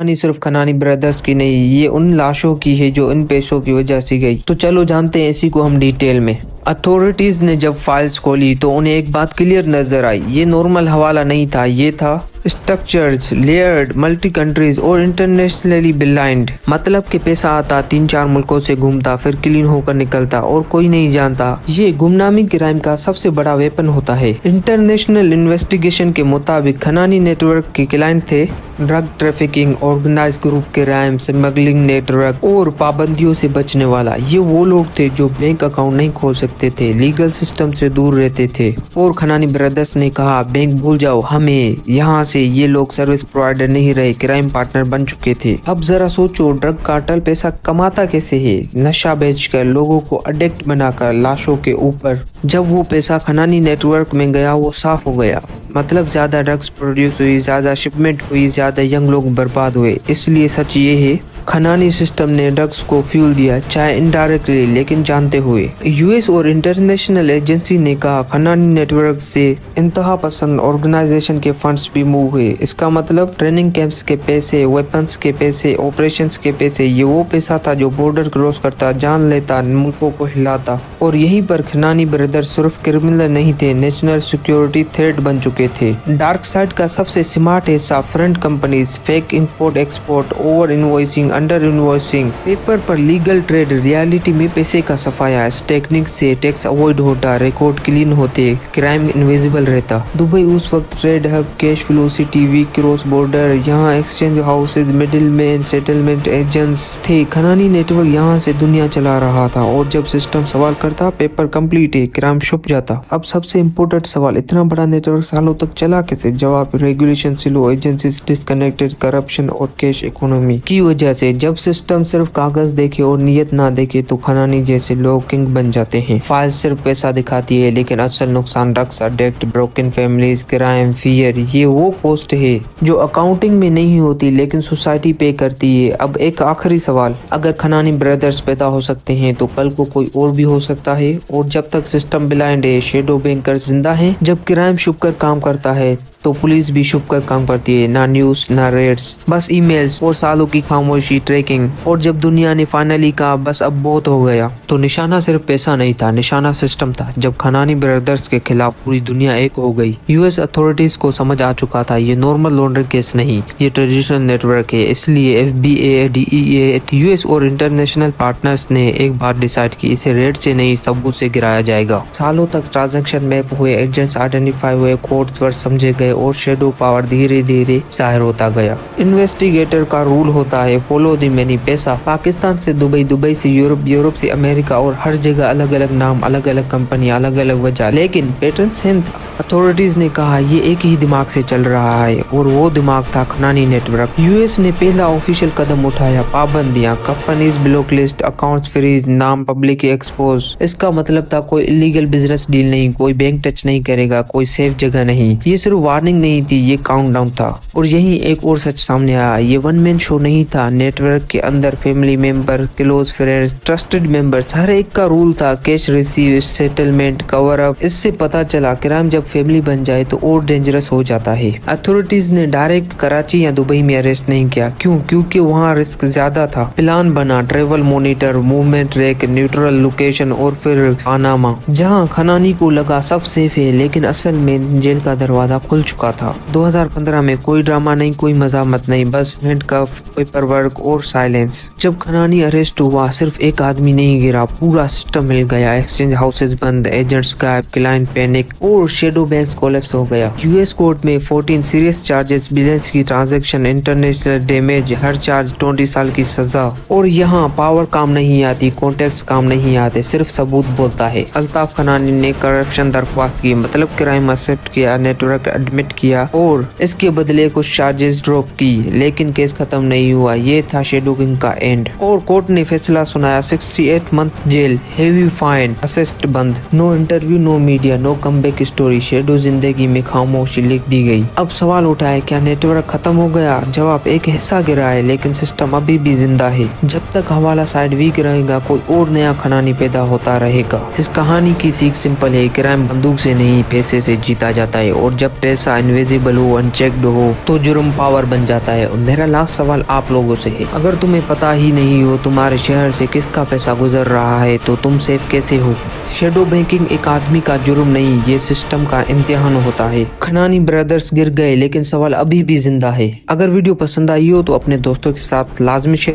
कहानी सिर्फ खनानी ब्रदर्स की नहीं, ये उन लाशों की है जो इन पेशों की वजह से गई। तो चलो जानते हैं इसी को हम डिटेल में। अथॉरिटीज ने जब फाइल्स खोली तो उन्हें एक बात क्लियर नजर आई, ये नॉर्मल हवाला नहीं था, ये था स्ट्रक्चर्स, लेयर्ड, मल्टी कंट्रीज और इंटरनेशनली ब्लाइंड। मतलब कि पैसा आता 3-4 मुल्कों से घूमता, फिर क्लीन होकर निकलता और कोई नहीं जानता। ये गुमनामी क्राइम का सबसे बड़ा वेपन होता है। इंटरनेशनल इन्वेस्टिगेशन के मुताबिक खनानी नेटवर्क के क्लाइंट थे drug trafficking, organise group crime, smuggling network और पाबंदियों से बचने वाला। ये वो लोग थे जो बैंक अकाउंट नहीं खोल सकते थे, लीगल सिस्टम से दूर रहते थे। और खनानी ब्रदर्स ने कहा बैंक भूल जाओ हमें, यहाँ से ये लोग सर्विस प्रोवाइडर नहीं रहे, क्राइम पार्टनर बन चुके थे। अब जरा सोचो ड्रग कार्टेल पैसा कमाता कैसे है? नशा बेचकर, लोगों को अडिक्ट बनाकर, लाशों के ऊपर। जब वो पैसा खनानी नेटवर्क में गया वो साफ हो गया। मतलब ज्यादा ड्रग्स प्रोड्यूस हुई, ज्यादा शिपमेंट हुई, ज्यादा यंग लोग बर्बाद हुए। इसलिए सच ये है खनानी सिस्टम ने ड्रग्स को फ्यूल दिया, चाहे इनडायरेक्टली लेकिन जानते हुए। यूएस और इंटरनेशनल एजेंसी ने कहा खनानी नेटवर्क से इंतहा पसंद ऑर्गेनाइजेशन के फंड्स भी मूव हुए। इसका मतलब ट्रेनिंग कैंप्स के पैसे, वेपन्स के पैसे, ऑपरेशंस के पैसे, ये वो पैसा था जो बॉर्डर क्रॉस करता, जान लेता, मुल्कों को हिलाता। और यहीं पर खनानी ब्रदर सिर्फ क्रिमिनल नहीं थे, नेशनल सिक्योरिटी थ्रेट बन चुके थे। डार्क साइड का सबसे स्मार्ट हिस्सा front companies, fake import export, over invoicing, under invoicing, paper पर लीगल ट्रेड, रियलिटी में पैसे का सफाया। इस टेक्निक से टैक्स अवॉइड होता, रिकॉर्ड क्लीन होते, क्राइम इनविजिबल रहता। दुबई उस वक्त trade hub, cash flow city, weak cross border, यहाँ exchange houses, middle man, settlement agents थे। खनानी नेटवर्क यहाँ से दुनिया चला रहा था और जब सिस्टम सवाल करता पेपर कंप्लीट है, क्राइम छुप जाता। अब सबसे इम्पोर्टेंट सवाल, इतना बड़ा नेटवर्क सालों तक चला कैसे? जवाब, regulation slow, agencies disconnected, corruption और कैश इकोनॉमी की वजह से। जब सिस्टम सिर्फ कागज देखे और नियत ना देखे तो खनानी जैसे लोग किंग बन जाते हैं। फाइल सिर्फ पैसा दिखाती है लेकिन असल नुकसान drugs addict, broken families, crime, fear, ये वो कॉस्ट है जो अकाउंटिंग में नहीं होती लेकिन सोसाइटी पे करती है। अब एक आखिरी सवाल, अगर खनानी ब्रदर्स पैदा हो सकते हैं तो कल को कोई और भी हो सकता है। और जब तक सिस्टम ब्लाइंड है, शेडो बैंकर जिंदा है। जब क्राइम छुप कर काम करता है तो पुलिस भी छुप कर काम करती है। ना न्यूज, ना रेड्स, बस ईमेल्स और सालों की खामोशी, ट्रैकिंग। और जब दुनिया ने फाइनली कहा बस अब बहुत हो गया, तो निशाना सिर्फ पैसा नहीं था, निशाना सिस्टम था। जब खनानी ब्रदर्स के खिलाफ पूरी दुनिया एक हो गई, यूएस अथॉरिटीज को समझ आ चुका था ये नॉर्मल लॉन्ड्रिंग केस नहीं, ये ट्रेडिशनल नेटवर्क है। इसलिए एफबीए, डीईए, यूएस और इंटरनेशनल पार्टनर्स ने एक बार डिसाइड की इसे रेड से नहीं सबूत से गिराया जाएगा। सालों तक ट्रांजैक्शन मैप हुए, एजेंट्स आइडेंटिफाई हुए, कोड्स वर्ड समझे गए और शेडो पावर धीरे धीरे जाहिर होता गया। इन्वेस्टिगेटर का रूल होता है फॉलो द मनी। पैसा पाकिस्तान से दुबई, दुबई से यूरोप, यूरोप से अमेरिका और हर जगह अलग अलग नाम, अलग अलग कंपनी, अलग अलग वजह, लेकिन पैटर्न सेम था। अथॉरिटीज ने कहा ये एक ही दिमाग से चल रहा है और वो दिमाग था खनानी नेटवर्क। यूएस ने पहला ऑफिशियल कदम उठाया, पाबंदियां, companies block list, accounts freeze, नाम पब्लिक एक्सपोज। इसका मतलब था कोई इलीगल बिजनेस डील नहीं, कोई बैंक टच नहीं करेगा, कोई सेफ जगह नहीं। ये सिर्फ वार्निंग नहीं थी, ये काउंटडाउन था। और यही एक और सच सामने आया, ये वन मैन शो नहीं था। नेटवर्क के अंदर family member, close friends, trusted members, हर एक का रूल था। Cash receive, settlement, cover up. इससे पता चला क्राइम जब फैमिली बन जाए तो और डेंजरस हो जाता है। अथॉरिटीज ने डायरेक्ट कराची या दुबई में अरेस्ट नहीं किया। क्यों? क्योंकि वहाँ रिस्क ज्यादा था। प्लान बना, travel monitor, movement track, neutral location और फिर पानामा, जहाँ खनानी को लगा सब सेफ है लेकिन असल में जेल का दरवाजा खुल चुका था। 2015 में कोई ड्रामा नहीं, कोई मजामत नहीं, बस हैंडकफ, पेपर वर्क और साइलेंस। जब खनानी अरेस्ट हुआ सिर्फ एक आदमी नहीं गिरा, पूरा सिस्टम मिल गया। एक्सचेंज हाउसेज बंद, एजेंट्स गायब, क्लाइंट पैनिक और शेडो बैंक्स कोलैप्स हो गया। यूएस कोर्ट में 14 सीरियस चार्जेस, बिलियंस की ट्रांजैक्शन, इंटरनेशनल डैमेज, हर चार्ज 20 साल की सजा। और यहाँ पावर काम नहीं आती, कॉन्टेक्स्ट काम नहीं आते, सिर्फ सबूत बोलता है। अल्ताफ खनानी ने करप्शन दरख्वास्त की, मतलब क्राइम एक्सेप्ट किया, नेटवर्क एडमिट किया और इसके बदले कुछ चार्जेस ड्रॉप की, लेकिन केस खत्म नहीं हुआ। ये था शेडो किंग का एंड। और कोर्ट ने फैसला सुनाया, 68 मंथ जेल, हेवी फाइन, असिस्ट बंद, no interview, no media, no comeback story. Shadow जिंदगी में खामोशी लिख दी गई। अब सवाल उठा है, क्या नेटवर्क खत्म हो गया? जवाब, एक हिस्सा गिरा है लेकिन सिस्टम अभी भी जिंदा है। जब तक हवाला साइड वीक रहेगा कोई और नया खनानी पैदा होता रहेगा। इस कहानी की सीख सिंपल है, क्राइम बंदूक से नहीं पैसे से जीता जाता है, और जब पैसा इनविजिबल हो, अनचेक्ड हो, तो जुर्म पावर बन जाता है। और मेरा लास्ट सवाल आप लोगों से है, अगर तुम्हें पता ही नहीं हो तुम्हारे शहर से किसका पैसा गुजर रहा है तो तुम सेफ कैसे हो? शेडो बैंकिंग एक आदमी का जुर्म नहीं, ये सिस्टम का इम्तिहान होता है। खनानी ब्रदर्स गिर गए लेकिन सवाल अभी भी जिंदा है। अगर वीडियो पसंद आई हो तो अपने दोस्तों के साथ लाजमी शेयर